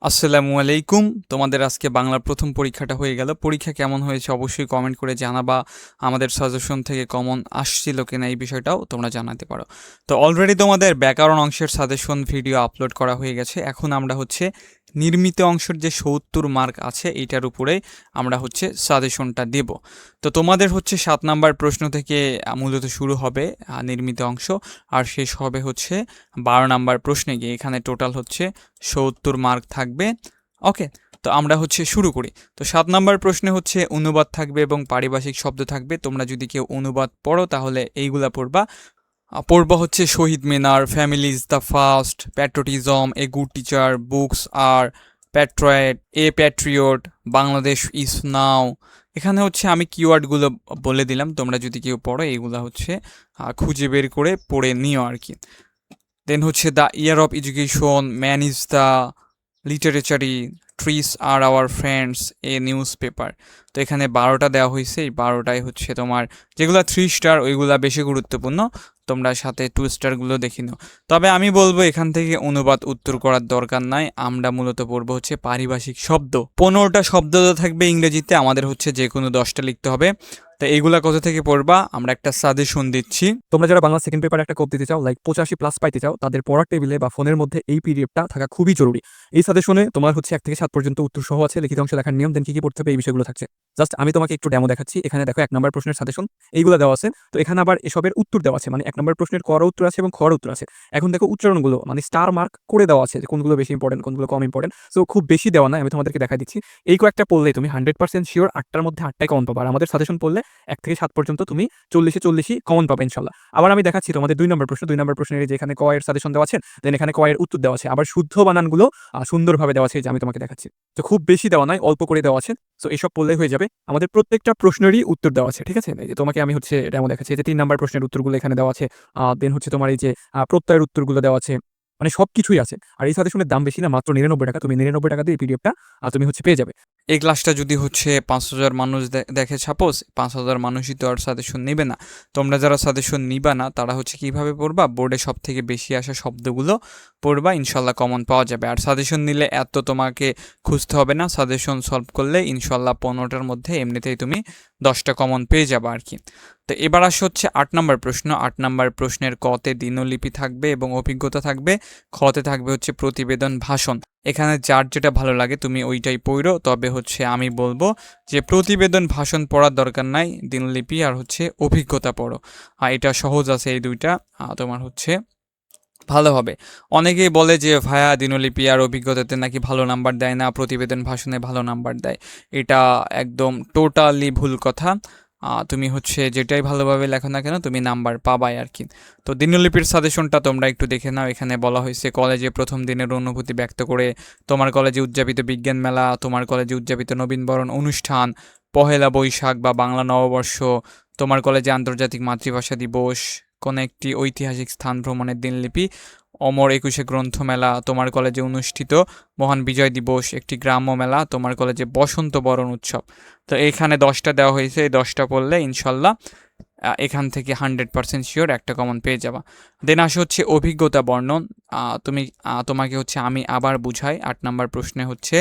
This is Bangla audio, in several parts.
আসসালামু আলাইকুম। তোমাদের আজকে বাংলার প্রথম পরীক্ষাটা হয়ে গেল। পরীক্ষা কেমন হয়েছে অবশ্যই কমেন্ট করে জানাবা। আমাদের সাজেশন থেকে কমন আসছিল কিনা এই বিষয়টাও তোমরা জানাতে পারো। তো অলরেডি তোমাদের ব্যাকরণ অংশের সাজেশন ভিডিও আপলোড করা হয়ে গেছে। এখন আমরা হচ্ছে নির্মিত অংশের যে ৭০ মার্ক আছে এইটার উপরে আমরা হচ্ছে সাজেশনটা দেব। তো তোমাদের হচ্ছে ৭ নাম্বার প্রশ্ন থেকে মূলত শুরু হবে নির্মিত অংশ, আর শেষ হবে হচ্ছে ১২ নাম্বার প্রশ্নে গিয়ে। এখানে টোটাল হচ্ছে ৭০ মার্ক থাকবে। ওকে, তো আমরা হচ্ছে শুরু করি। তো ৭ নাম্বার প্রশ্নে হচ্ছে অনুবাদ থাকবে এবং পারিভাষিক শব্দ থাকবে। তোমরা যদি কেউ অনুবাদ পড়ো তাহলে এইগুলা পড়বা। পড়বা হচ্ছে Shaheed Minar, family is the first, patriotism, a good teacher, books আর patriot, a patriot, Bangladesh is now. এখানে হচ্ছে আমি কিওয়ার্ডগুলো বলে দিলাম, তোমরা যদি কেউ পড়ো এইগুলা হচ্ছে খুঁজে বের করে পড়ে নিও আর কি। দেন হচ্ছে the year of education, man is the literary, trees are our friends, A news paper. তো এখানে ১২টা দেওয়া হয়েছে। এই ১২টায় হচ্ছে তোমার যেগুলো 3 স্টার ওইগুলা বেশি গুরুত্বপূর্ণ, তোমরা সাথে 2 স্টারগুলো দেখে নাও। তবে আমি বলবো এখান থেকে অনুবাদ উত্তর করার দরকার নাই। আমরা মূলত পড়বো হচ্ছে পারিভাষিক শব্দ। 15টা শব্দ থাকবে ইংরেজিতে, আমাদের হচ্ছে যে কোনো 10টা লিখতে হবে। তো এইগুলা কোথা থেকে পড়বা আমরা একটা সাজেশন দিচ্ছি। তোমরা যারা বাংলা সেকেন্ড পেপারে একটা কোপ দিতে চাও, লাইক 85+ পাইতে চাও, তাদের পড়ার টেবিলে বা ফোনের মধ্যে এই পিডিএফটা থাকা খুবই জরুরি। এই সাজেশনে তোমার হচ্ছে 1 থেকে 7 পর্যন্ত উত্তর সহ আছে, লিখিত অংশ লেখার নিয়ম, দেন কি পড়তে হবে এই বিষয়গুলো থাকছে। জাস্ট আমি তোমাকে একটু ডেমো দেখাচ্ছি। এখানে দেখো 1 নম্বর প্রশ্নের সাজেশন এইগুলো দেওয়া আছে। তো এখানে আবার এসবের উত্তর দেওয়া আছে, মানে 1 নম্বর প্রশ্নের কর উত্তর আছে এবং খর উত্তর আছে। এখন দেখো উচ্চারণগুলো মানে স্টার মার্ক করে দেওয়া আছে যে কোনগুলো বেশি ইম্পর্টেন্ট, কোনগুলো কম ইম্পর্টেন্ট। সো খুব বেশি দেওয়া নাই, আমি তোমাদেরকে দেখাই দিচ্ছি। এই কয়েকটা পড়লেই তুমি 100% শিওর 8টার মধ্যে 8টাই কমন পাবা। আর আমাদের সাজেশন পড়লে 1 থেকে 7 পর্যন্ত তুমি 40-40ই কমন পাবে ইনশাল্লাহ। আবার আমি দেখাচ্ছি তোমাদের 2 নম্বর প্রশ্ন। 2 নম্বর প্রশ্নের যে এখানে ক এর সাজেশন দেওয়া আছে, দেন এখানে ক এর উত্তর দেওয়া আছে। আবার শুদ্ধ বানানগুলো সুন্দরভাবে দেওয়া আছে, যে আমি তোমাকে দেখাচ্ছি। তো খুব বেশি দেওয়া নয়, অল্প করে দেওয়া আছে। সো এসব পড়লেই হয়ে যাবে। আমাদের প্রত্যেকটা প্রশ্নেরই উত্তর দেওয়া আছে, ঠিক আছে? এই যে তোমাকে আমি হচ্ছে ডেমো দেখাচ্ছি। এই যে 3 নম্বর প্রশ্নের উত্তরগুলো এখানে দেওয়া আছে। দেন হচ্ছে তোমার এই যে প্রত্যয়ের উত্তরগুলো দেওয়া আছে। মানে সবকিছুই আছে। আর এই সাজেশনের দাম বেশি না, মাত্র 99 টাকা। তুমি 99 টাকা দিয়ে পিডিএফটা তুমি হচ্ছে পেয়ে যাবে। এই ক্লাসটা যদি হচ্ছে 5,000 মানুষ দেখে, সাপোজ 5,000 মানুষই তো আর সাজেশন নিবে না। তোমরা যারা সাজেশন নিবা না তারা হচ্ছে কিভাবে পড়বা, বোর্ডে সব থেকে বেশি আসা শব্দগুলো পড়বা, ইনশাল্লাহ কমন পাওয়া যাবে। আর সাজেশন নিলে এত তোমাকে খুঁজতে হবে না, সাজেশন সলভ করলে ইনশাল্লাহ 15টার মধ্যে এমনিতেই তুমি 10টা কমন পেয়ে যাবা আর কি। তো এবার আসে হচ্ছে 8 নম্বর প্রশ্ন। 8 নম্বর প্রশ্নের কতে দিনলিপি থাকবে এবং অভিজ্ঞতা থাকবে, খতে থাকবে হচ্ছে প্রতিবেদন, ভাষণ। এখানে যার যেটা ভালো লাগে তুমি ওইটাই পড়ো। তবে হচ্ছে আমি বলবো যে প্রতিবেদন, ভাষণ পড়ার দরকার নাই, দিনলিপি আর হচ্ছে অভিজ্ঞতা পড়ো। এটা সহজ আছে, এই দুইটা তোমার হচ্ছে ভালো হবে। অনেকেই বলে যে ভাইয়া দিনলিপি আর অভিজ্ঞতাতে নাকি ভালো নাম্বার দেয় না, প্রতিবেদন ভাষণে ভালো নাম্বার দেয়। এটা একদম টোটালি ভুল কথা। তুমি হচ্ছে যেটাই ভালোভাবে লেখো না কেন তুমি নাম্বার পাবাই আর কি। তো দিনলিপির সাজেশনটা তোমরা একটু দেখে নাও। এখানে বলা হয়েছে কলেজে প্রথম দিনের অনুভূতি ব্যক্ত করে, তোমার কলেজে উদযাপিত বিজ্ঞান মেলা, তোমার কলেজে উদযাপিত নবীনবরণ অনুষ্ঠান, পহেলা বৈশাখ বা বাংলা নববর্ষ, তোমার কলেজে আন্তর্জাতিক মাতৃভাষা দিবস, কোনো একটি ঐতিহাসিক স্থান ভ্রমণের দিনলিপি, অমর একুশে গ্রন্থমেলা, তোমার কলেজে অনুষ্ঠিত মহান বিজয় দিবস, একটি গ্রাম্য মেলা, তোমার কলেজে বসন্ত বরণ উৎসব। তো এখানে 10টা দেওয়া হয়েছে, এই 10টা পড়লে ইনশাল্লাহ এখান থেকে 100% শিওর একটা কমন পেয়ে যাবা। দেন আসে হচ্ছে অভিজ্ঞতা বর্ণন। তুমি তোমাকে হচ্ছে আমি আবার বুঝাই। 8 নাম্বার প্রশ্নে হচ্ছে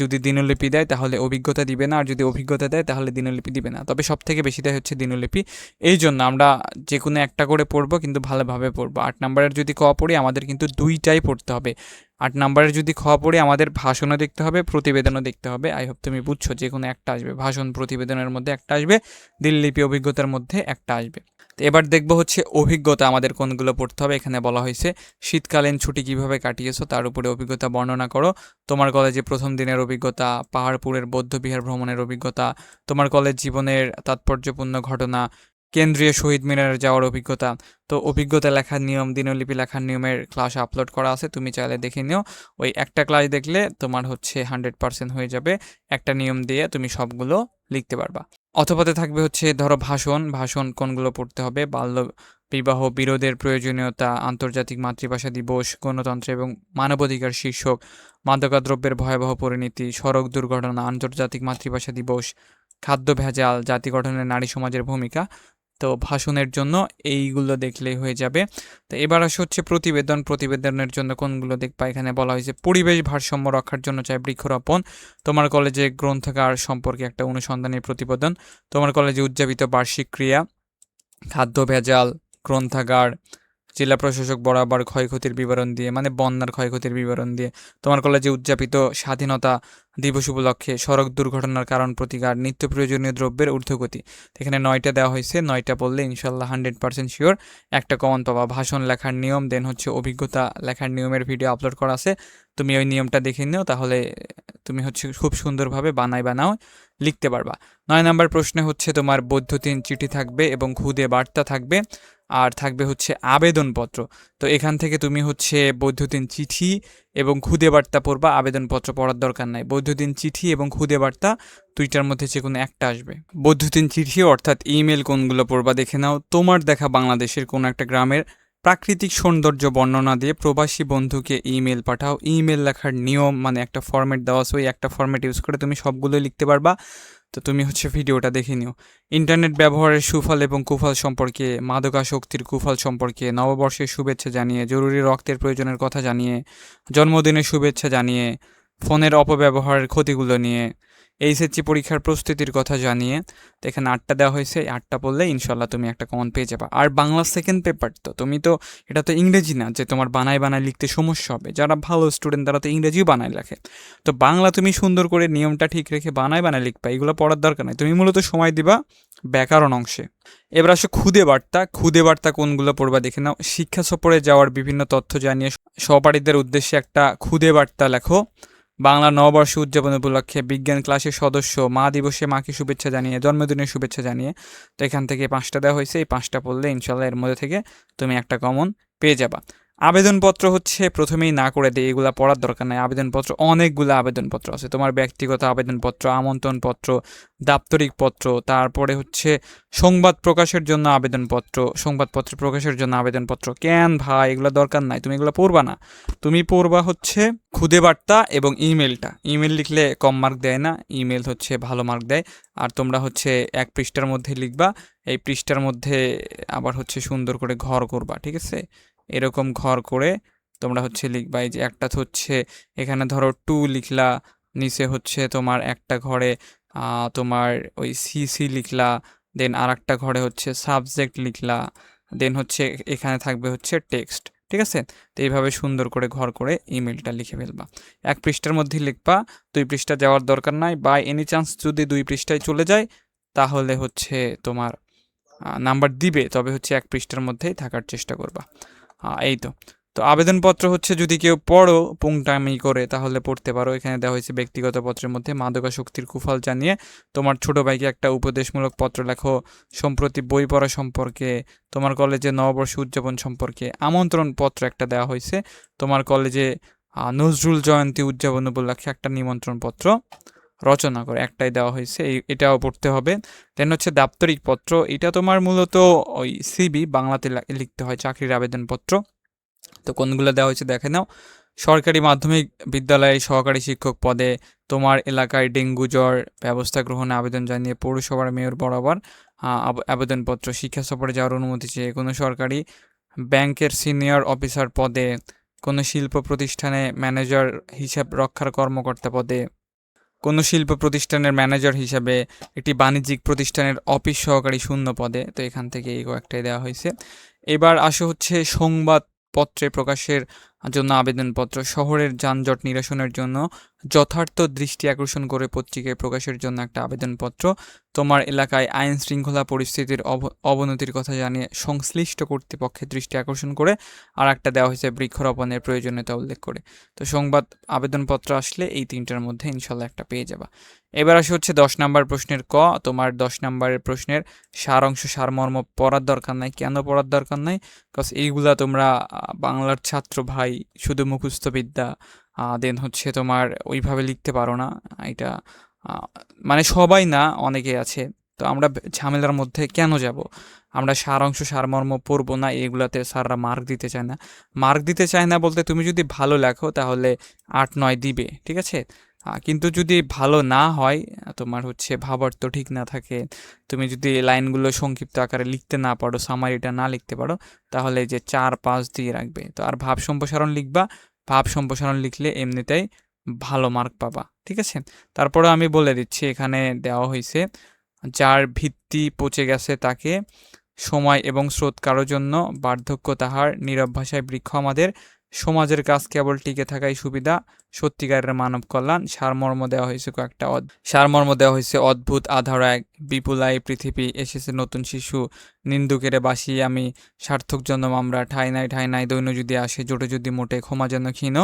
যদি দিনলিপি দেয় তাহলে অভিজ্ঞতা দিবে না, আর যদি অভিজ্ঞতা দেয় তাহলে দিনলিপি দিবে না। তবে সব থেকে বেশি দেয় হচ্ছে দিনলিপি। এই জন্য আমরা যে কোনো একটা করে পড়বো, কিন্তু ভালোভাবে পড়বো। 8 নাম্বারের যদি ক পড়ি আমাদের কিন্তু দুইটাই পড়তে হবে। 8 নাম্বারের যদি খ পড়ি আমাদের ভাষণও দেখতে হবে, প্রতিবেদনও দেখতে হবে। আই হোপ তুমি বুঝছো, যে কোনো একটা আসবে, ভাষণ প্রতিবেদনের মধ্যে একটা আসবে, দিনলিপি অভিজ্ঞতার মধ্যে একটা আসবে। তো এবার দেখবো হচ্ছে অভিজ্ঞতা আমাদের কোনগুলো পড়তে হবে। এখানে বলা হয়েছে শীতকালীন ছুটি কিভাবে কাটিয়েছো তার উপরে অভিজ্ঞতা বর্ণনা করো, তোমার কলেজে প্রথম দিনের অভিজ্ঞতা, পাহাড়পুরের বৌদ্ধবিহার ভ্রমণের অভিজ্ঞতা, তোমার কলেজ জীবনের তাৎপর্যপূর্ণ ঘটনা, কেন্দ্রীয় শহীদ মিনারে যাওয়ার অভিজ্ঞতা। তো অভিজ্ঞতা লেখার নিয়ম, দিনলিপি লেখার নিয়মের ক্লাস আপলোড করা আছে, তুমি চাইলে দেখে নিও। ওই একটা ক্লাস দেখলে তোমার হচ্ছে 100% হয়ে যাবে। একটা নিয়ম দিয়ে তুমি সবগুলো লিখতে পারবা। অথবাতে থাকবে হচ্ছে ধরো ভাষণ, ভাষণ কোনগুলো পড়তে হবে, বাল্য বিবাহ বিরোধের প্রয়োজনীয়তা, আন্তর্জাতিক মাতৃভাষা দিবস, গণতন্ত্র এবং মানবাধিকার শীর্ষক, মাদকাদ্রব্যের ভয়াবহ পরিণতি, সড়ক দুর্ঘটনা, আন্তর্জাতিক মাতৃভাষা দিবস, খাদ্য ভেজাল, জাতি গঠনে নারী সমাজের ভূমিকা, তো ভাষণের জন্য এইগুলো দেখলেই হয়ে যাবে। তো এবার আসে হচ্ছে প্রতিবেদনের জন্য কোনগুলো দেখবা, এখানে বলা হয়েছে পরিবেশ ভারসাম্য রক্ষার জন্য চাই বৃক্ষরোপণ, তোমার কলেজে গ্রন্থাগার সম্পর্কে একটা অনুসন্ধানী প্রতিবেদন, তোমার কলেজে উদযাপিত বার্ষিক ক্রিয়া, খাদ্য ভেজাল, গ্রন্থাগার, জেলা প্রশাসক বরাবর ক্ষয়ক্ষতির বিবরণ দিয়ে, মানে বন্যার ক্ষয়ক্ষতির বিবরণ দিয়ে, তোমার কলেজে উদযাপিত স্বাধীনতা দিবস উপলক্ষে সড়ক দুর্ঘটনার কারণ প্রতিকার, নিত্য প্রয়োজনীয় দ্রব্যের ঊর্ধ্বগতি। এখানে 9টা দেওয়া হয়েছে, 9টা বললে ইনশাল্লাহ 100% শিওর একটা কমন পাবা। ভাষণ লেখার নিয়ম, দেন হচ্ছে অভিজ্ঞতা লেখার নিয়মের ভিডিও আপলোড করা আছে, তুমি ওই নিয়মটা দেখে নিও, তাহলে তুমি হচ্ছে খুব সুন্দরভাবে বানাও লিখতে পারবা। 9 নম্বর প্রশ্নে হচ্ছে তোমার বৈদ্যুতিন চিঠি থাকবে এবং খুদে বার্তা থাকবে, আর থাকবে হচ্ছে আবেদনপত্র। তো এখান থেকে তুমি হচ্ছে বৈদ্যুতিন চিঠি এবং খুদে বার্তা পড়বা, আবেদনপত্র পড়ার দরকার নাই। বৈদ্যুতিন চিঠি এবং খুদে বার্তা দুইটার মধ্যে যে কোনো একটা আসবে। বৈদ্যুতিন চিঠি অর্থাৎ ইমেল কোনগুলো পড়বা দেখে নাও। তোমার দেখা বাংলাদেশের কোনো একটা গ্রামের প্রাকৃতিক সৌন্দর্য বর্ণনা দিয়ে প্রবাসী বন্ধুকে ইমেল পাঠাও। ইমেল লেখার নিয়ম, মানে একটা ফরম্যাট দেওয়া আছে, ওই একটা ফরম্যাট ইউজ করে তুমি সবগুলোই লিখতে পারবা। তো তুমি হচ্ছে ভিডিওটা দেখে নিও। ইন্টারনেট ব্যবহারের সুফল এবং কুফল সম্পর্কে, মাদকাসক্তির কুফল সম্পর্কে, নববর্ষের শুভেচ্ছা জানিয়ে, জরুরি রক্তের প্রয়োজনের কথা জানিয়ে, জন্মদিনের শুভেচ্ছা জানিয়ে, ফোনের অপব্যবহারের ক্ষতিগুলো নিয়ে, এইচএসসি পরীক্ষার প্রস্তুতির কথা জানিয়ে। তো এখানে 8টা দেওয়া হয়েছে, 8টা পড়লে ইনশাল্লাহ তুমি একটা কমন পেয়ে যাবা। আর বাংলা সেকেন্ড পেপার, তো তুমি তো এটা তো ইংরেজি না যে তোমার বানায় লিখতে সমস্যা হবে। যারা ভালো স্টুডেন্ট তারা তো ইংরেজিও বানায় লেখে, তো বাংলা তুমি সুন্দর করে নিয়মটা ঠিক রেখে বানায় লিখবা, এগুলো পড়ার দরকার নাই। তুমি মূলত সময় দিবা ব্যাকরণ অংশে। এবার আসো খুদে বার্তা কোনগুলো পড়বা দেখে নাও। শিক্ষা সফরে যাওয়ার বিভিন্ন তথ্য জানিয়ে সহপাঠীদের উদ্দেশ্যে একটা খুদে বার্তা লেখো। বাংলা নববর্ষ উদযাপন উপলক্ষে বিজ্ঞান ক্লাসের সদস্য মা দিবসে মাকে শুভেচ্ছা জানিয়ে, জন্মদিনের শুভেচ্ছা জানিয়ে। তো এখান থেকে 5টা দেওয়া হয়েছে, এই 5টা পড়লে ইনশাল্লাহ এর মধ্যে থেকে তুমি একটা কমন পেয়ে যাবা। আবেদনপত্র হচ্ছে প্রথমেই না করে দিই, এগুলা পড়ার দরকার নাই। আবেদনপত্র অনেকগুলো আবেদনপত্র আছে, তোমার ব্যক্তিগত আবেদনপত্র, আমন্ত্রণপত্র, দাপ্তরিক পত্র, তারপরে হচ্ছে সংবাদ প্রকাশের জন্য আবেদনপত্র, সংবাদপত্র প্রকাশের জন্য আবেদনপত্র। কেন ভাই, এগুলো দরকার নাই, তুমি এগুলো পড়বা না। তুমি পড়বা হচ্ছে খুদে বার্তা এবং ইমেলটা। ইমেল লিখলে কম মার্ক দেয় না, ইমেল হচ্ছে ভালো মার্ক দেয়। আর তোমরা হচ্ছে 1 পৃষ্ঠার মধ্যে লিখবা, এই পৃষ্ঠার মধ্যে আবার হচ্ছে সুন্দর করে ঘর করবা, ঠিক আছে? এরকম ঘর করে তোমরা হচ্ছে লিখবা। এই যে একটা হচ্ছে এখানে ধরো 2 লিখলা, নিচে হচ্ছে তোমার একটা ঘরে তোমার ওই সিসি লিখলা, দেন আর একটা ঘরে হচ্ছে সাবজেক্ট লিখলা, দেন হচ্ছে এখানে থাকবে হচ্ছে টেক্সট, ঠিক আছে? তো এইভাবে সুন্দর করে ঘর করে ইমেলটা লিখে ফেলবা। 1 পৃষ্ঠার মধ্যে লিখবা, 2 পৃষ্ঠা যাওয়ার দরকার নাই। বাই এনি চান্স যদি 2 পৃষ্ঠায় চলে যায় তাহলে হচ্ছে তোমার নাম্বার দিবে, তবে হচ্ছে 1 পৃষ্ঠার মধ্যেই থাকার চেষ্টা করবা। এই তো। তো আবেদনপত্র হচ্ছে যদি কেউ পড়ো পুংটামি করে তাহলে পড়তে পারো। এখানে দেওয়া হয়েছে ব্যক্তিগত পত্রের মধ্যে মাদকাসক্তির কুফল জানিয়ে তোমার ছোট ভাইকে একটা উপদেশমূলক পত্র লেখো, সম্প্রতি বই পড়া সম্পর্কে, তোমার কলেজে নববর্ষ উদযাপন সম্পর্কে। আমন্ত্রণ পত্র একটা দেওয়া হয়েছে, তোমার কলেজে নজরুল জয়ন্তী উদযাপন উপলক্ষে একটা নিমন্ত্রণ পত্র রচনা করে, একটাই দেওয়া হয়েছে, এটাও পড়তে হবে। দেন হচ্ছে দাপ্তরিক পত্র, এটা তোমার মূলত ওই সিবি বাংলাতে লিখতে হয়, চাকরির আবেদনপত্র। তো কোনগুলো দেওয়া হয়েছে দেখে নাও। সরকারি মাধ্যমিক বিদ্যালয়ে সহকারী শিক্ষক পদে তোমার এলাকায় ডেঙ্গু জ্বর ব্যবস্থা গ্রহণে আবেদন জানিয়ে পৌরসভার মেয়র বরাবর আবেদনপত্র। শিক্ষা সফরে যাওয়ার অনুমতি চেয়ে কোনো সরকারি ব্যাংকের সিনিয়র অফিসার পদে, কোনো শিল্প প্রতিষ্ঠানে ম্যানেজার হিসাব রক্ষার কর্মকর্তা পদে, কোনো শিল্প প্রতিষ্ঠানের ম্যানেজার হিসাবে, একটি বাণিজ্যিক প্রতিষ্ঠানের অফিস সহকারী শূন্য পদে। তো এখান থেকে এই কয়েকটাই দেওয়া হয়েছে। এবার আসে হচ্ছে সংবাদপত্রে প্রকাশের জন্য আবেদনপত্র। শহরের যানজট নিরসনের জন্য যথার্থ দৃষ্টি আকর্ষণ করে পত্রিকায় প্রকাশের জন্য একটা আবেদনপত্র। তোমার এলাকায় আইন শৃঙ্খলা পরিস্থিতির অবনতির কথা জানিয়ে সংশ্লিষ্ট কর্তৃপক্ষের দৃষ্টি আকর্ষণ করে আর একটা দেওয়া হয়েছে বৃক্ষরোপণের প্রয়োজনীয়তা উল্লেখ করে। তো সংবাদ আবেদনপত্র আসলে এই 3টার মধ্যে ইনশাল্লাহ একটা পেয়ে যাবা। এবার আসে হচ্ছে 10 নম্বর প্রশ্নের ক। তোমার 10 নম্বরের প্রশ্নের সারাংশ সারমর্ম পড়ার দরকার নাই। কেন পড়ার দরকার নাই? বিকজ এইগুলা তোমরা বাংলার ছাত্র ভাই, শুধু মুখস্থ বিদ্যা, দেন হচ্ছে তোমার ওইভাবে লিখতে পারো না। এটা মানে সবাই না, অনেকে আছে তো আমরা ঝামেলার মধ্যে কেন যাব? আমরা সারাংশ সারমর্ম পড়বো না, এগুলাতে স্যাররা মার্ক দিতে চায় না। মার্ক দিতে চায় না বলতে তুমি যদি ভালো লেখো তাহলে 8-9 দিবে, ঠিক আছে? কিন্তু যদি ভালো না হয়, তোমার হচ্ছে ভাবার্থ ঠিক না থাকে, তুমি যদি লাইনগুলো সংক্ষিপ্ত আকারে লিখতে না পারো, সামারিটা না লিখতে পারো, তাহলে এই যে 4-5 দিয়ে রাখবে। তো আর ভাব সম্প্রসারণ লিখবা, ভাব সম্প্রসারণ লিখলে এমনিতেই ভালো মার্ক পাবা, ঠিক আছে? তারপরে আমি বলে দিচ্ছি, এখানে দেওয়া হয়েছে যার ভিত্তি পচে গেছে তাকে সময় এবং স্রোত কারো জন্য বার্ধক্য তাহার, নীরব ভাষায় বৃক্ষ আমাদের, সমাজের কাজ কেবল টিকে থাকাই সুবিধা, সত্যিকারের মানব কল্যাণ। সারমর্ম দেওয়া হয়েছে কয়েকটা সারমর্ম দেওয়া হয়েছে অদ্ভুত আধার এক, বিপুলাই পৃথিবী, এসেছে নতুন শিশু, নিন্দুকেরে বাসি আমি, সার্থক জন্ম আমরা, ঠাই নাই দৈন্য যদি আসে, জোটে যদি মোটে, ক্ষমা যেন ক্ষীণ,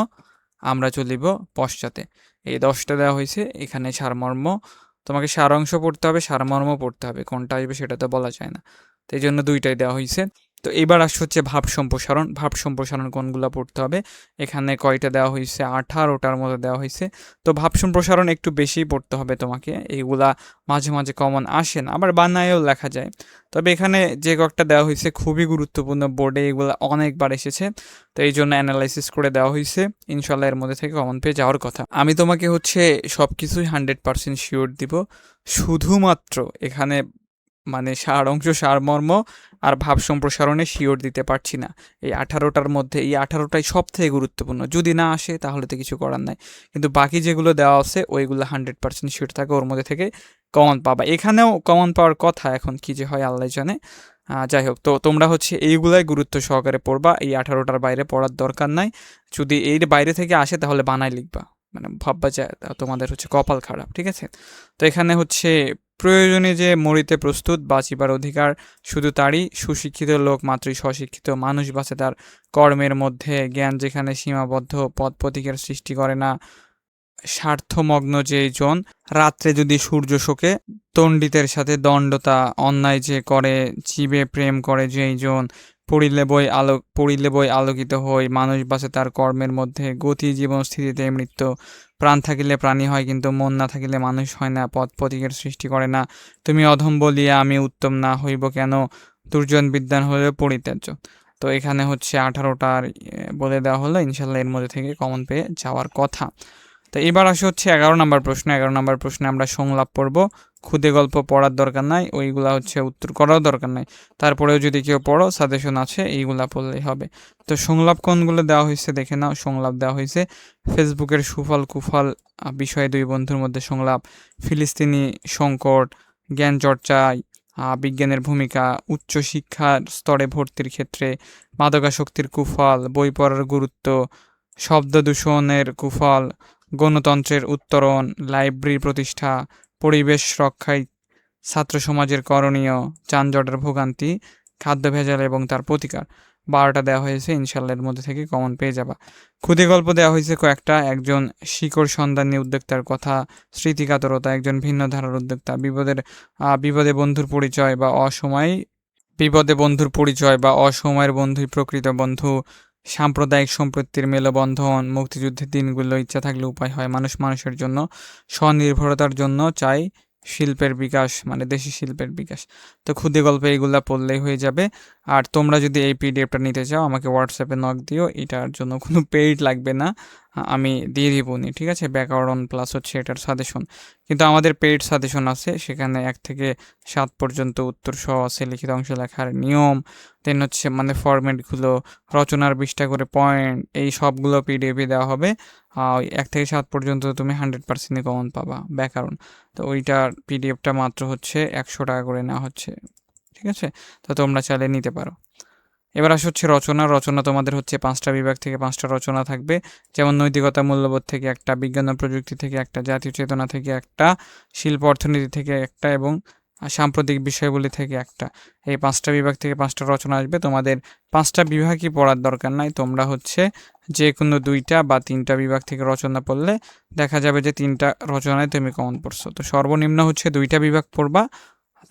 আমরা চলিব পশ্চাতে। এই 10টা দেওয়া হয়েছে। এখানে সারমর্ম, তোমাকে সারাংশ পড়তে হবে, সারমর্ম পড়তে হবে, কোনটা আসবে সেটা তো বলা যায় না, তো এই জন্য 2টাই দেওয়া হয়েছে। তো এবার আসছে হচ্ছে ভাব সম্প্রসারণ। ভাব সম্প্রসারণ কোনগুলো পড়তে হবে, এখানে কয়টা দেওয়া হয়েছে, 18টার মতো দেওয়া হয়েছে। তো ভাব সম্প্রসারণ একটু বেশিই পড়তে হবে তোমাকে, এইগুলা মাঝে মাঝে কমন আসে না, আবার বানায়েও লেখা যায়। তবে এখানে যে কয়েকটা দেওয়া হয়েছে খুবই গুরুত্বপূর্ণ, বোর্ডে এগুলা অনেকবার এসেছে, তো এই জন্য অ্যানালাইসিস করে দেওয়া হয়েছে। ইনশাল্লাহ এর মধ্যে থেকে কমন পেয়ে যাওয়ার কথা। আমি তোমাকে হচ্ছে সব কিছুই 100% শিওর দিব, শুধুমাত্র এখানে মানে সারাংশ সারমর্ম আর ভাব সম্প্রসারণে শিওর দিতে পারছি না। এই 18টার মধ্যে এই 18টাই সব থেকে গুরুত্বপূর্ণ, যদি না আসে তাহলে তো কিছু করার নাই, কিন্তু বাকি যেগুলো দেওয়া আছে ওইগুলো 100% শিওর থাকে, ওর মধ্যে থেকে কমন পাবা। এখানেও কমন পাওয়ার কথা, এখন কি যে হয় আল্লাহ জানে। যাই হোক, তো তোমরা হচ্ছে এইগুলাই গুরুত্ব সহকারে পড়বা, এই 18টার বাইরে পড়ার দরকার নাই। যদি এর বাইরে থেকে আসে তাহলে বানাই লিখবা, মানে ভাববা যে তোমাদের হচ্ছে কপাল খারাপ, ঠিক আছে? তো এখানে হচ্ছে প্রয়োজনে যে মরিতে প্রস্তুত, বাঁচিবার অধিকার শুধু তারই, সুশিক্ষিত লোক মাত্রই স্বশিক্ষিত, মানুষ বাঁচে তার কর্মের মধ্যে, জ্ঞান যেখানে সীমাবদ্ধ, পথ প্রতীকের সৃষ্টি করে না, স্বার্থমগ্ন যেই জন, রাত্রে যদি সূর্য শোকে, পণ্ডিতের সাথে দণ্ডতা, অন্যায় যে করে, জীবে প্রেম করে যেই জন, পড়িলে বই আলোকিত হই, মানুষ বাঁচে তার কর্মের মধ্যে, গতি জীবন স্থিতিতে মৃত্যু, প্রাণ থাকিলে প্রাণী হয় কিন্তু মন না থাকিলে মানুষ হয় না, পথ প্রতীকের সৃষ্টি করে না, তুমি অধম বলিয়া আমি উত্তম না হইব কেন, দুর্জন বিদ্যান হলেও পরিত্যাজ্য। তো এখানে হচ্ছে 18টার বলে দেওয়া হলো, ইনশাল্লাহ এর মধ্যে থেকে কমন পেয়ে যাওয়ার কথা। তো এবার আসে হচ্ছে 11 নম্বর প্রশ্ন। 11 নম্বর প্রশ্নে আমরা সংলাপ পড়ব, খুদে গল্প পড়ার দরকার নাই, ওইগুলা হচ্ছে উত্তর করাও দরকার নাই, তারপরেও যদি কেউ পড়ো সাজেশন আছে, এইগুলা পড়লেই হবে। তো সংলাপ কোনগুলো দেওয়া হয়েছে দেখে নাও। সংলাপ দেওয়া হয়েছে ফেসবুকের সুফল কুফল বিষয়ে 2 বন্ধুর মধ্যে সংলাপ, ফিলিস্তিনি সংকট, জ্ঞান চর্চায় বিজ্ঞানের ভূমিকা, উচ্চশিক্ষার স্তরে ভর্তির ক্ষেত্রে, মাদকাসক্তির কুফল, বই পড়ার গুরুত্ব, শব্দ দূষণের কুফল, গণতন্ত্রের উত্তরণ, লাইব্রেরি প্রতিষ্ঠা, পরিবেশ রক্ষায় ছাত্র সমাজের করণীয়, যানজটের ভোগান্তি, খাদ্য ভেজাল এবং তার প্রতিকার। 12টা দেওয়া হয়েছে, ইনশাল্লাহ এর মধ্যে থেকে কমন পেয়ে যাবা। ক্ষুদে গল্প দেওয়া হয়েছে কয়েকটা, একজন শিকড় সন্ধানী উদ্যোক্তার কথা, স্মৃতিকাতরতা, একজন ভিন্ন ধারার উদ্যোক্তা, বিপদে বন্ধুর পরিচয় বা অসময়ে অসময়ের বন্ধুই প্রকৃত বন্ধু, সাম্প্রদায়িক সম্পত্তির মেলবন্ধন, মুক্তিযুদ্ধের দিনগুলো, ইচ্ছা থাকলে উপায় হয়, মানুষ মানুষের জন্য, স্বনির্ভরতার জন্য চাই শিল্পের বিকাশ, মানে দেশি শিল্পের বিকাশ। তো ক্ষুদে গল্প এইগুলা পড়লেই হয়ে যাবে। আর তোমরা যদি এই পিডিএফটা নিতে চাও আমাকে হোয়াটসঅ্যাপে নক দিও, এটার জন্য কোনো পেইড লাগবে না, আমি দিয়ে দিবনি, ঠিক আছে? ব্যাকরণ প্লাস হচ্ছে এটার সাজেশন, কিন্তু আমাদের পেইড সাজেশন আছে, সেখানে 1 থেকে 7 পর্যন্ত উত্তর সহ আছে, লিখিত অংশ লেখার নিয়ম, দেন হচ্ছে মানে ফরম্যাটগুলো, রচনার 20টা করে পয়েন্ট, এই সবগুলো পিডিএফে দেওয়া হবে। 1 থেকে 7 পর্যন্ত তুমি 100% কমন পাবা ব্যাকরণ। তো ওইটার পিডিএফটা মাত্র হচ্ছে 100 টাকা করে নেওয়া হচ্ছে, ঠিক আছে? তো তোমরা চাইলে নিতে পারো। এবার আসে হচ্ছে রচনা তোমাদের হচ্ছে 5টা বিভাগ থেকে 5টা রচনা থাকবে, যেমন নৈতিকতা মূল্যবোধ থেকে একটা, বিজ্ঞান ও প্রযুক্তি থেকে একটা, জাতীয় চেতনা থেকে একটা, শিল্প অর্থনীতি থেকে একটা এবং সাম্প্রতিক বিষয়গুলি থেকে একটা। এই 5টা বিভাগ থেকে 5টা রচনা আসবে। তোমাদের 5টা বিভাগই পড়ার দরকার নাই, তোমরা হচ্ছে যে কোনো 2টা বা 3টা বিভাগ থেকে রচনা পড়লে দেখা যাবে যে 3টা রচনায় তুমি কমন পড়ছো। তো সর্বনিম্ন হচ্ছে 2টা বিভাগ পড়বা,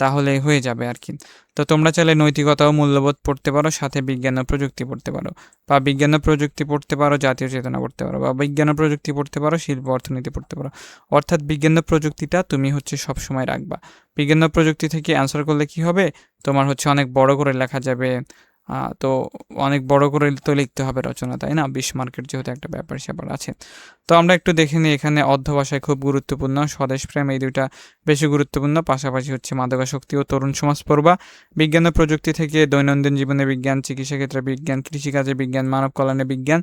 তাহলেই হয়ে যাবে আর কি। তো তোমরা চাইলে নৈতিকতা ও মূল্যবোধ পড়তে পারো, সাথে বিজ্ঞান ও প্রযুক্তি পড়তে পারো, বা বিজ্ঞান ও প্রযুক্তি পড়তে পারো, জাতীয় চেতনা পড়তে পারো, বা বিজ্ঞান ও প্রযুক্তি পড়তে পারো, শিল্প অর্থনীতি পড়তে পারো। অর্থাৎ বিজ্ঞান ও প্রযুক্তিটা তুমি হচ্ছে সবসময় রাখবা। বিজ্ঞান ও প্রযুক্তি থেকে অ্যান্সার করলে কি হবে, তোমার হচ্ছে অনেক বড় করে লেখা যাবে। তো অনেক বড় করে তো লিখতে হবে রচনা, তাই না? 20 মার্কের যেহেতু একটা ব্যাপার স্যাপার আছে। তো আমরা একটু দেখে নিই, এখানে অর্ধ ভাষায় খুব গুরুত্বপূর্ণ, স্বদেশপ্রেম, এই দুইটা বেশি গুরুত্বপূর্ণ। পাশাপাশি হচ্ছে মাদকাসক্তি ও তরুণ সমাজ পড়বা। বিজ্ঞান ও প্রযুক্তি থেকে দৈনন্দিন জীবনে বিজ্ঞান, চিকিৎসা ক্ষেত্রে বিজ্ঞান, কৃষিকাজে বিজ্ঞান, মানব কল্যাণে বিজ্ঞান,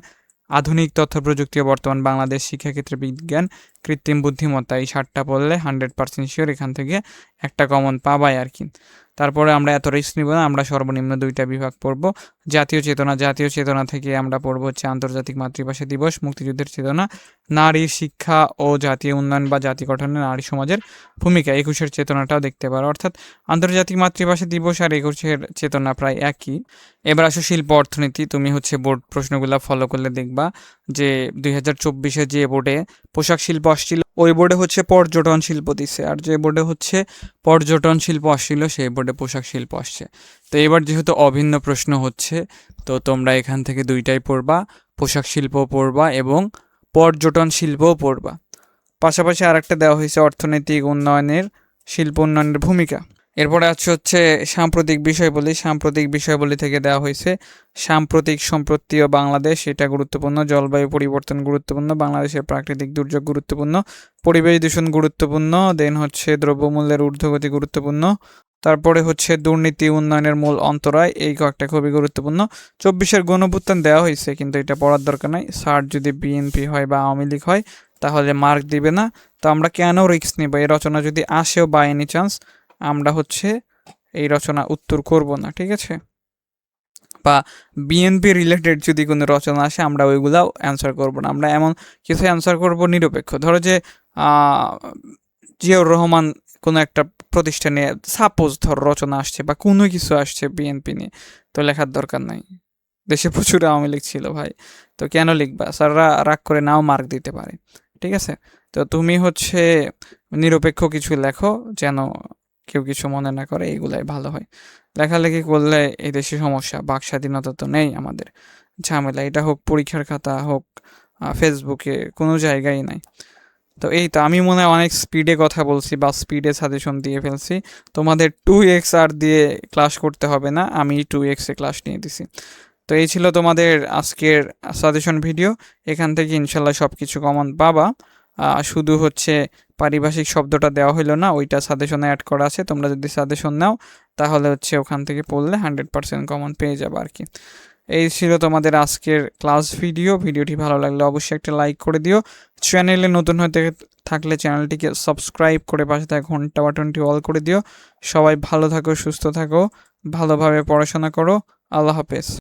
আধুনিক তথ্য প্রযুক্তি ও বর্তমান বাংলাদেশ শিক্ষাক্ষেত্রে বিজ্ঞান, কৃত্রিম বুদ্ধিমত্তা, এই 7টা পড়লে 100% শিওর এখান থেকে একটা কমন পাবাই আর কি। তারপরে আমরা এত রিস্ক নিব না, আমরা সর্বনিম্ন 2টা বিভাগ পড়ব। জাতীয় চেতনা, জাতীয় চেতনা থেকে আমরা পড়ব হচ্ছে আন্তর্জাতিক মাতৃভাষা দিবস, মুক্তিযুদ্ধের চেতনা, নারীর শিক্ষা ও জাতীয় উন্নয়ন বা জাতি গঠনে নারী সমাজের ভূমিকা, 21-এর চেতনাটাও দেখতে পারো। অর্থাৎ আন্তর্জাতিক মাতৃভাষা দিবস আর 21-এর চেতনা প্রায় একই। এবার আসো শিল্প অর্থনীতি। তুমি হচ্ছে বোর্ড প্রশ্নগুলো ফলো করলে দেখবা যে 2024-এ যে বোর্ডে পোশাক শিল্প আসছিল, ওই বোর্ডে হচ্ছে পর্যটন শিল্প দিছে, আর যে বোর্ডে হচ্ছে পর্যটন শিল্প আসছিল সেই বোর্ডে পোশাক শিল্প আসছে। তো এবার যেহেতু অভিন্ন প্রশ্ন হচ্ছে, তো তোমরা এখান থেকে 2টাই পড়বা, পোশাক শিল্প পড়বা এবং পর্যটন শিল্পও পড়বা। পাশাপাশি আরেকটা দেওয়া হয়েছে অর্থনৈতিক উন্নয়নের শিল্প উন্নয়নের ভূমিকা। এরপরে আছে হচ্ছে সাম্প্রতিক বিষয়বলী। সাম্প্রতিক বিষয়বলী থেকে দেওয়া হয়েছে সাম্প্রতিক সম্প্রতি ও বাংলাদেশ, এটা গুরুত্বপূর্ণ। জলবায়ু পরিবর্তন গুরুত্বপূর্ণ, বাংলাদেশের প্রাকৃতিক দুর্যোগ গুরুত্বপূর্ণ, পরিবেশ দূষণ গুরুত্বপূর্ণ, দেন হচ্ছে দ্রব্যমূল্যের ঊর্ধ্বগতি গুরুত্বপূর্ণ, তারপরে হচ্ছে দুর্নীতি উন্নয়নের মূল অন্তরায়, এই কয়েকটা খুবই গুরুত্বপূর্ণ। 24-এর গণঅভ্যুত্থান দেওয়া হয়েছে কিন্তু এটা পড়ার দরকার নাই। স্যার যদি বিএনপি হয় বা আওয়ামী লীগ হয় তাহলে মার্ক দিবে না। তো আমরা কেন রিস্ক নিব, এই রচনা যদি আসেও বাই এনি চান্স, আমরা হচ্ছে এই রচনা উত্তর করব না, ঠিক আছে? বা বিএনপি রিলেটেড যদি কোনো রচনা আসে আমরা ওইগুলাও অ্যান্সার করব না, আমরা এমন কিছু অ্যান্সার করব নিরপেক্ষ। ধরো যে জিয়াউর রহমান কোনো একটা প্রতিষ্ঠানে সাপোজ ধর রচনা আসছে বা কোনো কিছু আসছে বিএনপি নিয়ে, তো লেখার দরকার নাই। দেশে প্রচুর আওয়ামী লীগ ছিল ভাই, তো কেন লিখবা? স্যাররা রাগ করে নাও মার্ক দিতে পারে, ঠিক আছে? তো তুমি হচ্ছে নিরপেক্ষ কিছু লেখো, যেন কেউ কিছু মনে না করে, এইগুলাই ভালো হয়। লেখালেখি করলে এই দেশে সমস্যা, বাক স্বাধীনতা তো নেই আমাদের, ঝামেলা। এটা হোক পরীক্ষার খাতা, হোক ফেসবুকে, কোনো জায়গায় নাই। তো এই তো, আমি মনে হয় অনেক স্পিডে কথা বলছি বা স্পিডে সাজেশন দিয়ে ফেলছি। তোমাদের 2x আর দিয়ে ক্লাস করতে হবে না, আমি 2x-এ ক্লাস নিয়ে দিছি। তো এই ছিল তোমাদের আজকের সাজেশন ভিডিও। এখান থেকে ইনশাল্লাহ সব কিছু কমন পাবা। শুধু হচ্ছে পারিভাষিক শব্দটা দেওয়া হলো না, ওইটা সাজেশনে অ্যাড করা আছে। তোমরা যদি সাজেশন নাও তাহলে হচ্ছে ওখান থেকে পড়লে 100% কমন পেয়ে যাবে আর কি। এই ছিল তোমাদের আজকের ক্লাস ভিডিও। ভিডিওটি ভালো লাগলে অবশ্যই একটা লাইক করে দিও। চ্যানেলে নতুন হতে থাকলে চ্যানেলটিকে সাবস্ক্রাইব করে পাশে থাকা ঘন্টা বাটনটি অল করে দিও। সবাই ভালো থাকো, সুস্থ থাকো, ভালোভাবে পড়াশোনা করো। আল্লাহ হাফেজ।